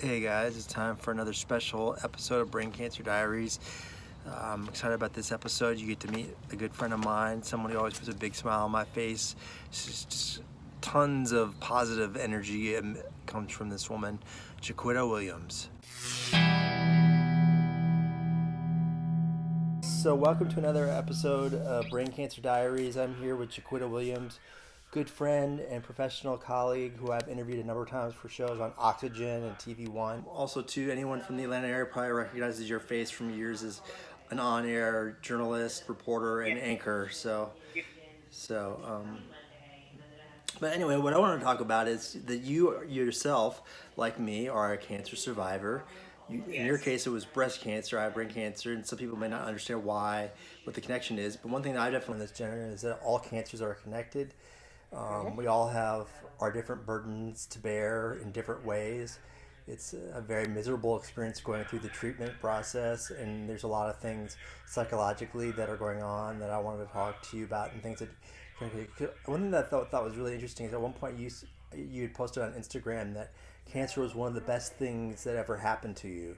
Hey guys, it's time for another special episode of Brain Cancer Diaries. I'm excited about this episode. You get to meet a good friend of mine, someone who always puts a big smile on my face. Just tons of positive energy comes from this woman, Jaquitta Williams. So, welcome to another episode of Brain Cancer Diaries. I'm here with Jaquitta Williams, good friend and professional colleague who I've interviewed a number of times for shows on Oxygen and TV One. Also, too, anyone from the Atlanta area probably recognizes your face from years as an on-air journalist, reporter, and anchor. So, but anyway, what I want to talk about is that you yourself, like me, are a cancer survivor. In your case, it was breast cancer. I have brain cancer, and some people may not understand why, what the connection is. But one thing that I definitely in this gender is that all cancers are connected. We all have our different burdens to bear in different ways. It's a very miserable experience going through the treatment process, and there's a lot of things psychologically that are going on that I wanted to talk to you about, and things that one thing that I thought was really interesting is at one point you had posted on Instagram that cancer was one of the best things that ever happened to you.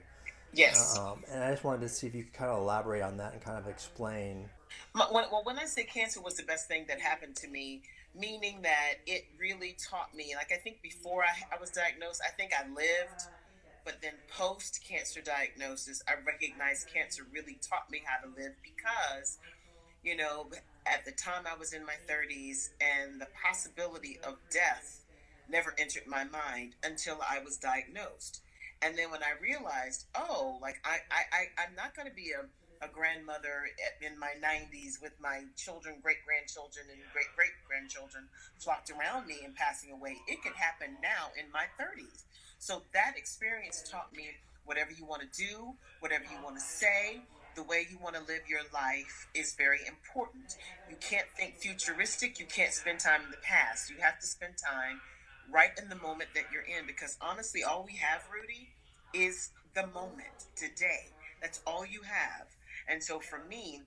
Yes. And I just wanted to see if you could kind of elaborate on that and kind of explain. When I say cancer was the best thing that happened to me, meaning that it really taught me, like I think before I was diagnosed, I think I lived, but then post cancer diagnosis, I recognized cancer really taught me how to live because, you know, at the time I was in my 30s and the possibility of death never entered my mind until I was diagnosed. And then when I realized, oh, like I'm not going to be a grandmother in my 90s with my children, great grandchildren, and great great grandchildren flocked around me and passing away. It can happen now in my 30s. So that experience taught me whatever you want to do, whatever you want to say, the way you want to live your life is very important. You can't think futuristic. You can't spend time in the past. You have to spend time right in the moment that you're in because honestly, all we have, Rudy, is the moment today. That's all you have. And so for me,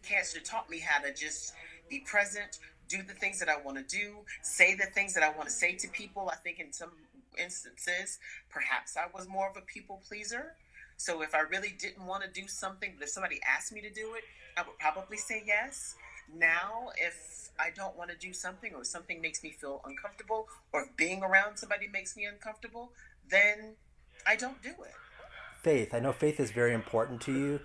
cancer taught me how to just be present, do the things that I want to do, say the things that I want to say to people. I think in some instances, perhaps I was more of a people pleaser. So if I really didn't want to do something, but if somebody asked me to do it, I would probably say yes. Now, if I don't want to do something or something makes me feel uncomfortable or if being around somebody makes me uncomfortable, then I don't do it. Faith. I know faith is very important to you.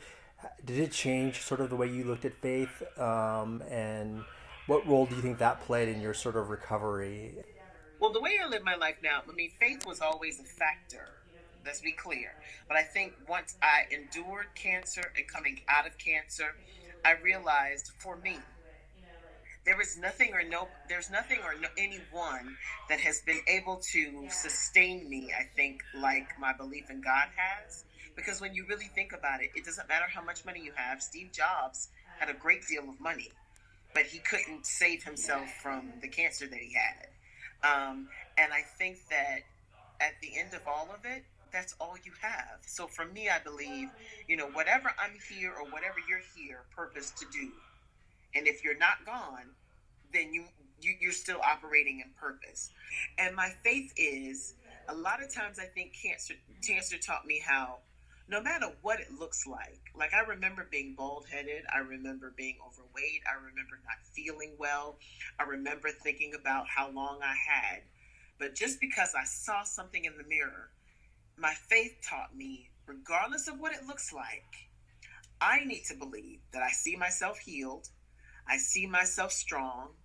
Did it change sort of the way you looked at faith? And what role do you think that played in your sort of recovery? Well, the way I live my life now, I mean, faith was always a factor. Let's be clear. But I think once I endured cancer and coming out of cancer, I realized for me, there's nothing or no, anyone that has been able to sustain me, I think, like my belief in God has. Because when you really think about it, it doesn't matter how much money you have. Steve Jobs had a great deal of money, but he couldn't save himself from the cancer that he had. And I think that at the end of all of it, that's all you have. So for me, I believe, whatever I'm here or whatever you're here, purpose to do. And if you're not gone, then you're still operating in purpose. And my faith is a lot of times I think cancer taught me how no matter what it looks like I remember being bald headed, I remember being overweight, I remember not feeling well, I remember thinking about how long I had. But just because I saw something in the mirror, my faith taught me, regardless of what it looks like, I need to believe that I see myself healed, I see myself strong,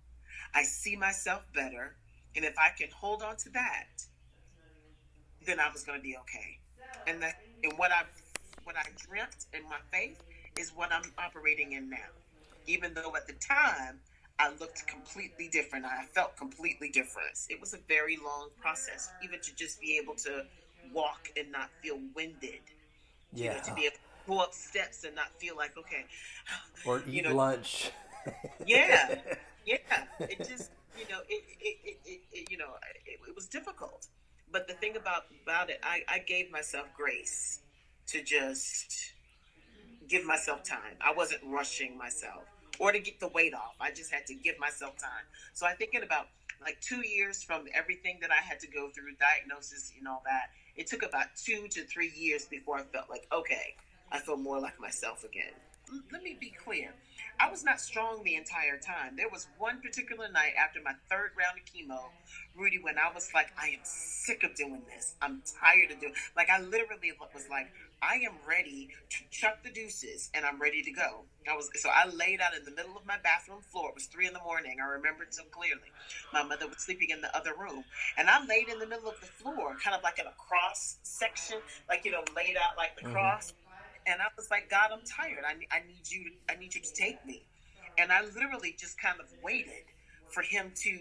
I see myself better, and if I can hold on to that, then I was going to be okay. And what I dreamt in my faith is what I'm operating in now. Even though at the time I looked completely different, I felt completely different. It was a very long process, even to just be able to walk and not feel winded. To Yeah. be able to go up steps and not feel like okay, Or you eat know, lunch. yeah, yeah. It just it was difficult. But the thing about it, I gave myself grace to just give myself time. I wasn't rushing myself or to get the weight off. I just had to give myself time. So I thinking about Like 2 years from everything that I had to go through, diagnosis and all that. It took about 2 to 3 years before I felt like, okay, I feel more like myself again. Let me be clear. I was not strong the entire time. There was one particular night after my third round of chemo, Rudy, when I was like, I am sick of doing this. I'm tired of doing it. Like, I literally was like, I am ready to chuck the deuces and I'm ready to go. So I laid out in the middle of my bathroom floor. It was 3 a.m. I remember it so clearly. My mother was sleeping in the other room. And I laid in the middle of the floor, kind of like in a cross section, like, laid out like the cross. And I was like, God, I'm tired. I need you to take me. And I literally just kind of waited for him to,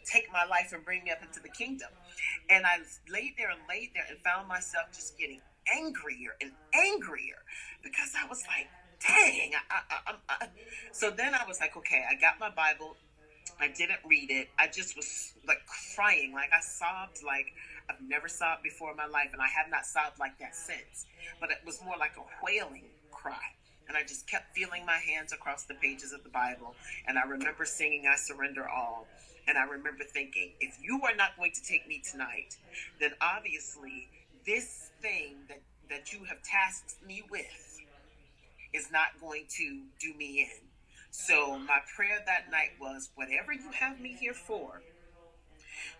take my life and bring me up into the kingdom. And I laid there and found myself just getting angrier and angrier because I was like, dang. So then I was like, okay, I got my Bible. I didn't read it. I just was like crying. Like I sobbed like I've never sobbed before in my life. And I have not sobbed like that since. But it was more like a wailing cry. And I just kept feeling my hands across the pages of the Bible. And I remember singing, I Surrender All. And I remember thinking, if you are not going to take me tonight, then obviously this thing that you have tasked me with is not going to do me in. So my prayer that night was, whatever you have me here for,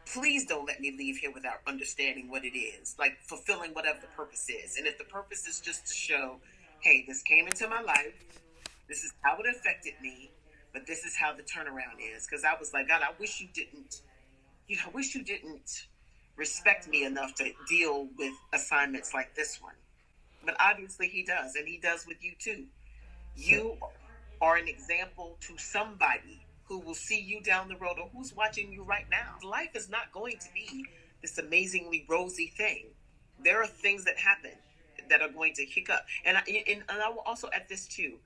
please don't let me leave here without understanding what it is, like fulfilling whatever the purpose is. And if the purpose is just to show, hey, this came into my life, this is how it affected me, but this is how the turnaround is. Because I was like, God, I wish you didn't respect me enough to deal with assignments like this one. But obviously he does, and he does with you too. You are an example to somebody who will see you down the road or who's watching you right now. Life is not going to be this amazingly rosy thing. There are things that happen that are going to hiccup. And I will also add this too.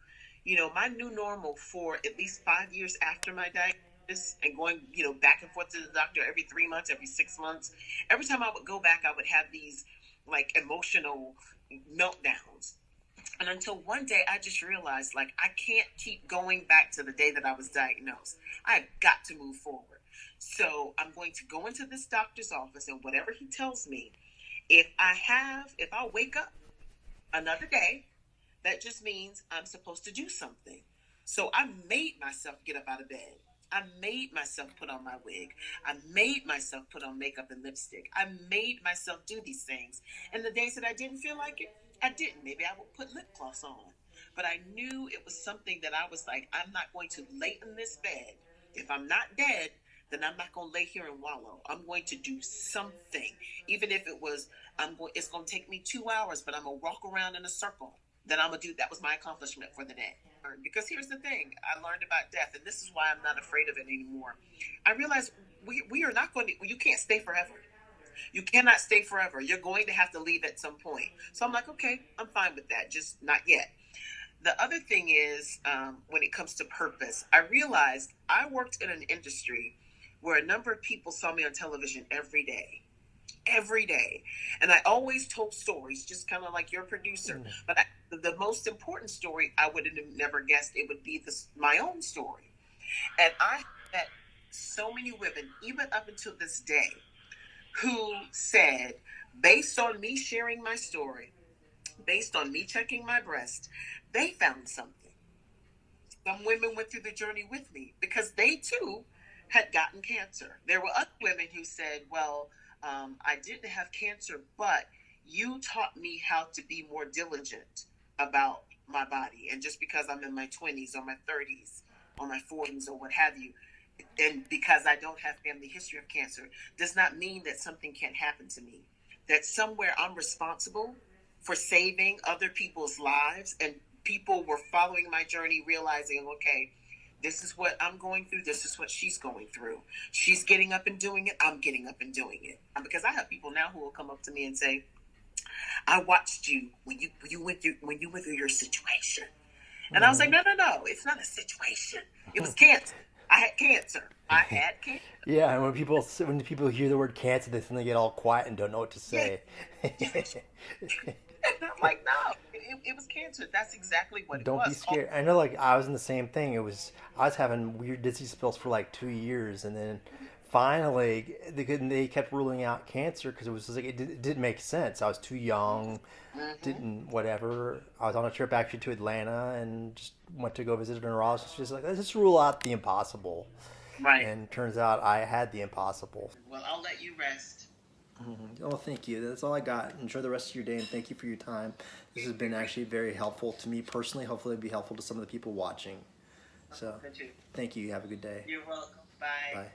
My new normal for at least 5 years after my diagnosis and going, back and forth to the doctor every 3 months, every 6 months, every time I would go back, I would have these like emotional meltdowns. And until one day I just realized, like, I can't keep going back to the day that I was diagnosed. I've got to move forward. So I'm going to go into this doctor's office, and whatever he tells me, if I wake up another day, that just means I'm supposed to do something. So I made myself get up out of bed. I made myself put on my wig. I made myself put on makeup and lipstick. I made myself do these things. And the days that I didn't feel like it, I didn't. Maybe I would put lip gloss on. But I knew it was something that I was like, I'm not going to lay in this bed. If I'm not dead, then I'm not going to lay here and wallow. I'm going to do something. Even if it was, it's going to take me 2 hours, but I'm going to walk around in a circle. Then I'm going to do, that was my accomplishment for the day. Because here's the thing, I learned about death, and this is why I'm not afraid of it anymore. I realized we are not going to, you can't stay forever. You cannot stay forever. You're going to have to leave at some point. So I'm like, okay, I'm fine with that, just not yet. The other thing is, when it comes to purpose, I realized I worked in an industry where a number of people saw me on television every day. And I always told stories, just kind of like your producer. But the most important story, I would have never guessed it would be my own story. And I met so many women, even up until this day, who said, based on me sharing my story, based on me checking my breast, they found something. Some women went through the journey with me because they too had gotten cancer. There were other women who said, well, I didn't have cancer, but you taught me how to be more diligent about my body. And just because I'm in my 20s or my 30s or my 40s or what have you, and because I don't have family history of cancer, does not mean that something can't happen to me. That somewhere I'm responsible for saving other people's lives, and people were following my journey, realizing, okay, this is what I'm going through. This is what she's going through. She's getting up and doing it. I'm getting up and doing it. Because I have people now who will come up to me and say, I watched you when you went through your situation. And I was like, no, it's not a situation. It was cancer. I had cancer. Yeah, and when people hear the word cancer, they suddenly get all quiet and don't know what to say. Yeah. And I'm like, no, it was cancer. That's exactly what it Don't be was. scared. I know, like, I was in the same thing. I was having weird dizzy spells for like 2 years, and then finally they kept ruling out cancer because it was just like it didn't make sense. I was too young, Mm-hmm. didn't whatever. I was on a trip actually to Atlanta and just went to go visit a neurologist. She's like, let's just rule out the impossible, Right. and turns out I had the impossible. Well, I'll let you rest. Oh, thank you. That's all I got. Enjoy the rest of your day, and thank you for your time. This has been actually very helpful to me personally. Hopefully, it'll be helpful to some of the people watching. So, thank you. Have a good day. You're welcome. Bye. Bye.